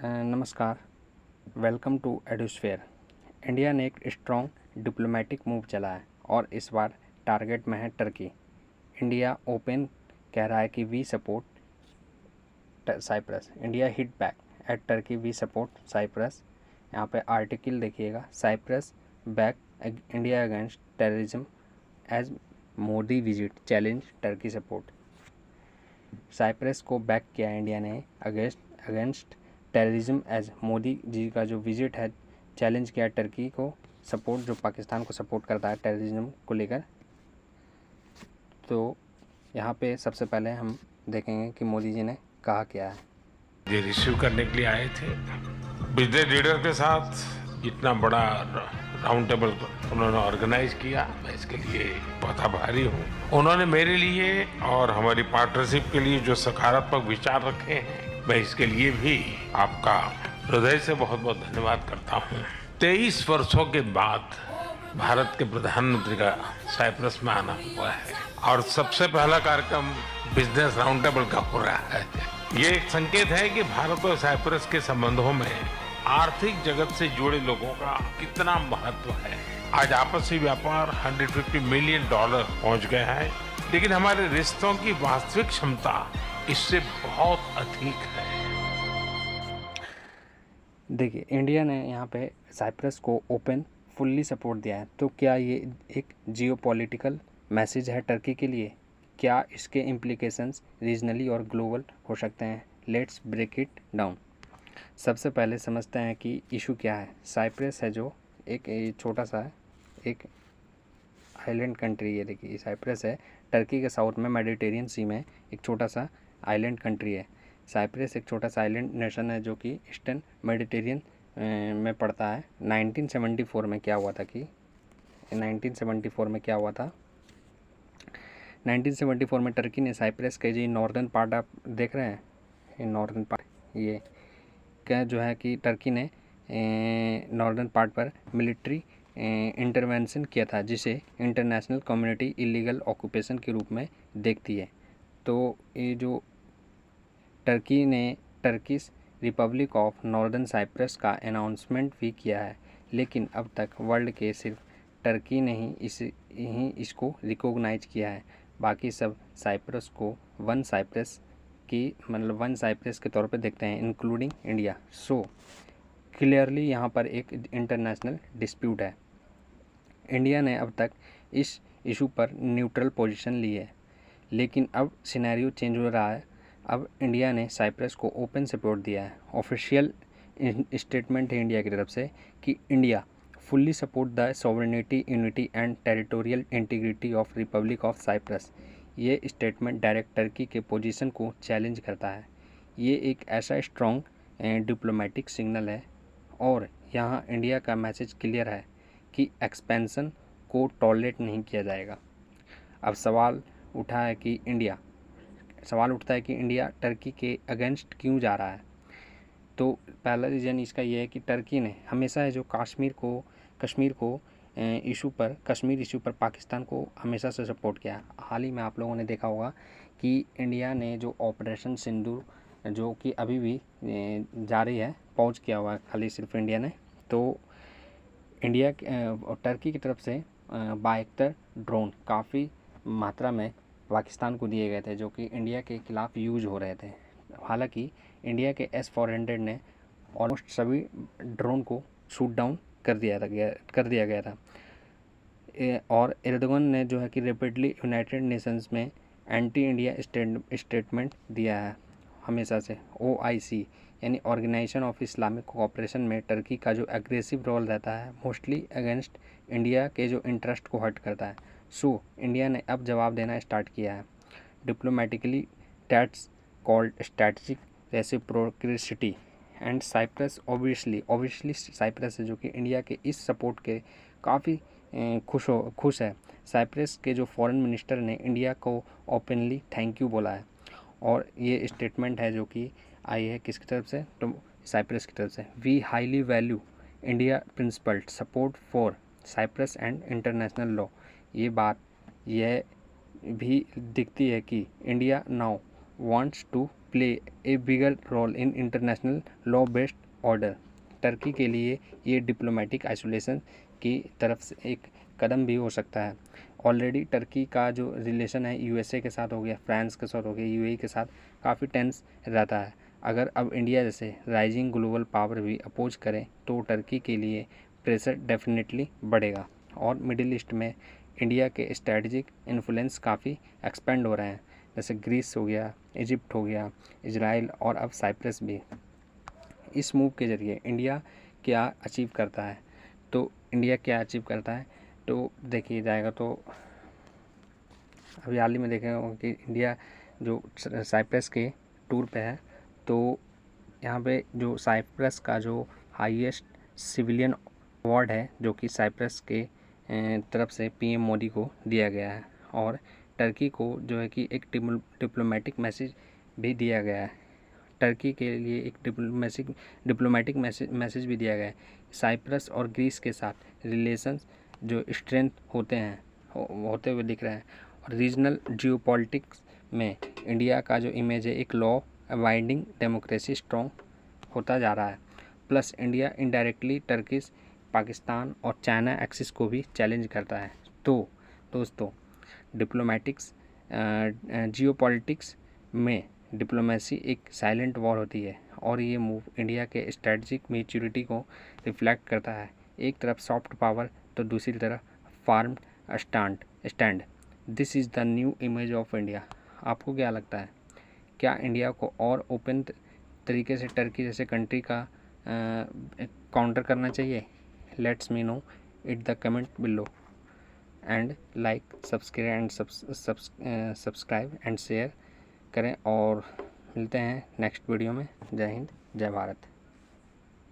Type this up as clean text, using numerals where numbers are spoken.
नमस्कार। Welcome to एडुस्फेयर। India ने एक स्ट्रॉन्ग डिप्लोमेटिक मूव चला है और इस बार टारगेट में है टर्की। इंडिया ओपन कह रहा है कि we support Cyprus. India hit back at Turkey, we support Cyprus. यहाँ पे आर्टिकल देखिएगा, Cyprus back India against terrorism as Modi visit challenge Turkey support. Cyprus को बैक किया इंडिया ने against terrorism as Modi ji का जो विजिट है चैलेंज किया टर्की को सपोर्ट, जो पाकिस्तान को सपोर्ट करता है टेररिज्म को लेकर। तो यहाँ पे सबसे पहले हम देखेंगे कि मोदी जी ने कहा क्या है। ये रिसीव करने के लिए आए थे बिजनेस लीडर के साथ। इतना बड़ा राउंड टेबल उन्होंने ऑर्गेनाइज किया, मैं इसके लिए बहुत आभारी हूँ। उन्होंने मेरे लिए और हमारी पार्टनरशिप के लिए जो सकारात्मक विचार रखे हैं, मैं इसके लिए भी आपका हृदय से बहुत बहुत धन्यवाद करता हूँ। 23 वर्षों के बाद भारत के प्रधानमंत्री का साइप्रस में आना हुआ है और सबसे पहला कार्यक्रम बिजनेस राउंड टेबल का हो रहा है। ये एक संकेत है कि भारत और साइप्रस के संबंधों में आर्थिक जगत से जुड़े लोगों का कितना महत्व है। आज आपसी व्यापार $150 मिलियन पहुंच गया है, लेकिन हमारे रिश्तों की वास्तविक क्षमता इससे बहुत अधिक है। देखिए, इंडिया ने यहाँ पे साइप्रस को ओपन फुल्ली सपोर्ट दिया है। तो क्या ये एक जियोपॉलिटिकल मैसेज है टर्की के लिए? क्या इसके इम्प्लीकेशंस रीजनली और ग्लोबल हो सकते हैं? Let's break it down. सबसे पहले समझते हैं कि इशू क्या है। साइप्रस है जो एक छोटा सा एक आइलैंड कंट्री है। देखिए, साइप्रस है टर्की के साउथ में मेडिटेरियन सी में एक छोटा सा आइलैंड कंट्री है। साइप्रस एक छोटा सा आइलैंड नेशन है जो कि ईस्टर्न मेडिटेरियन में पड़ता है। 1974 में क्या हुआ था कि 1974 में क्या हुआ था 1974 में टर्की ने साइप्रस के जी नॉर्दर्न पार्ट, आप देख रहे हैं ये नॉर्दर्न पार्ट, ये क्या जो है कि टर्की ने नॉर्दर्न पार्ट पर मिलिट्री इंटरवेंशन किया था, जिसे इंटरनेशनल कम्युनिटी इलीगल ऑक्यूपेशन के रूप में देखती है। तो ये जो टर्की ने Turkish republic of northern Cyprus का अनाउंसमेंट भी किया है, लेकिन अब तक वर्ल्ड के सिर्फ टर्की ने ही इसको रिकॉग्नाइज किया है। बाकी सब साइप्रस को वन साइप्रस के तौर पे देखते हैं, इंक्लूडिंग इंडिया। सो क्लियरली यहाँ पर एक इंटरनेशनल डिस्प्यूट है। इंडिया ने अब तक इस इशू पर न्यूट्रल पोजीशन ली है, लेकिन अब सिनेरियो चेंज हो रहा है। अब इंडिया ने साइप्रस को ओपन सपोर्ट दिया है। ऑफिशियल स्टेटमेंट है इंडिया की तरफ से कि India fully support the sovereignty, unity and territorial integrity of republic of Cyprus. ये स्टेटमेंट डायरेक्ट टर्की के पोजीशन को चैलेंज करता है। ये एक ऐसा स्ट्रॉन्ग डिप्लोमेटिक सिग्नल है और यहाँ इंडिया का मैसेज क्लियर है कि एक्सपेंशन को टॉलरेट नहीं किया जाएगा। अब सवाल उठता है कि इंडिया टर्की के अगेंस्ट क्यों जा रहा है। तो पहला रीज़न इसका ये है कि टर्की ने हमेशा है जो कश्मीर इशू पर पाकिस्तान को हमेशा से सपोर्ट किया। हाल ही में आप लोगों ने देखा होगा कि इंडिया ने जो ऑपरेशन सिंदूर, जो कि अभी भी जारी है, पहुंच किया हुआ है खाली सिर्फ इंडिया ने। तो टर्की की तरफ से 72 ड्रोन काफ़ी मात्रा में पाकिस्तान को दिए गए थे, जो कि इंडिया के खिलाफ यूज हो रहे थे। हालांकि इंडिया के S-400 ने ऑलमोस्ट सभी ड्रोन को शूट डाउन कर दिया गया था। और एर्दोगन ने जो है कि रेपिडली यूनाइटेड नेशंस में एंटी इंडिया स्टेटमेंट दिया है हमेशा से। OIC यानी ऑर्गेनाइजेशन ऑफ इस्लामिक कोऑपरेशन में टर्की का जो एग्रेसिव रोल रहता है, मोस्टली अगेंस्ट इंडिया के जो इंटरेस्ट को हर्ट करता है। सो इंडिया ने अब जवाब देना स्टार्ट किया है diplomatically. That's called strategic reciprocity and Cyprus obviously Cyprus है जो कि इंडिया के इस सपोर्ट के काफ़ी खुश है। साइप्रस के जो फॉरेन मिनिस्टर ने इंडिया को ओपनली थैंक यू बोला है और ये स्टेटमेंट है जो कि आई है किसकी तरफ से, तो साइप्रस की तरफ से। We highly value India principled support for Cyprus and international law. ये बात यह भी दिखती है कि India now wants to play a bigger role in international law based order. Turkey के लिए ये डिप्लोमेटिक आइसोलेशन की तरफ से एक कदम भी हो सकता है। ऑलरेडी टर्की का जो रिलेशन है यूएसए के साथ हो गया, फ्रांस के साथ हो गया, यूएई के साथ काफ़ी टेंस रहता है। अगर अब इंडिया जैसे राइजिंग ग्लोबल पावर भी अपोज करें तो टर्की के लिए प्रेशर डेफिनेटली बढ़ेगा और मिडिल ईस्ट में इंडिया के स्ट्रेटजिक इन्फ्लुएंस काफ़ी एक्सपेंड हो रहे हैं, जैसे ग्रीस हो गया, इजिप्ट हो गया, इजराइल और अब साइप्रस भी। इस मूव के ज़रिए इंडिया क्या अचीव करता है, तो इंडिया क्या अचीव करता है तो देखिए जाएगा तो अभी हाल ही में देखे होंगे कि इंडिया जो साइप्रस के टूर पे है, तो यहाँ पे जो साइप्रस का जो हाईएस्ट सिविलियन अवार्ड है जो कि साइप्रस के तरफ से पीएम मोदी को दिया गया है और टर्की को जो है कि एक डिप्लोमेटिक मैसेज भी दिया गया है। टर्की के लिए एक डिप्लोमेटिक मैसेज भी दिया गया है। साइप्रस और ग्रीस के साथ रिलेशंस जो स्ट्रेंथ होते हुए दिख रहे हैं और रीजनल जियोपॉलिटिक्स में इंडिया का जो इमेज है एक लॉ अबाइडिंग डेमोक्रेसी स्ट्रॉन्ग होता जा रहा है। Plus India indirectly Turkish, Pakistan और चाइना एक्सिस को भी चैलेंज करता है। तो दोस्तों डिप्लोमेटिक्स जियोपॉलिटिक्स में डिप्लोमेसी एक साइलेंट वॉर होती है और ये मूव इंडिया के स्ट्रेटजिक मैच्योरिटी को रिफ्लेक्ट करता है। एक तरफ सॉफ्ट पावर तो दूसरी तरफ firm stand. This is the new image of India. आपको क्या लगता है, क्या इंडिया को और ओपन तरीके से टर्की जैसे कंट्री का काउंटर करना चाहिए? Let's me know it the comment below and like subscribe and share करें और मिलते हैं नेक्स्ट वीडियो में। जय हिंद, जय भारत।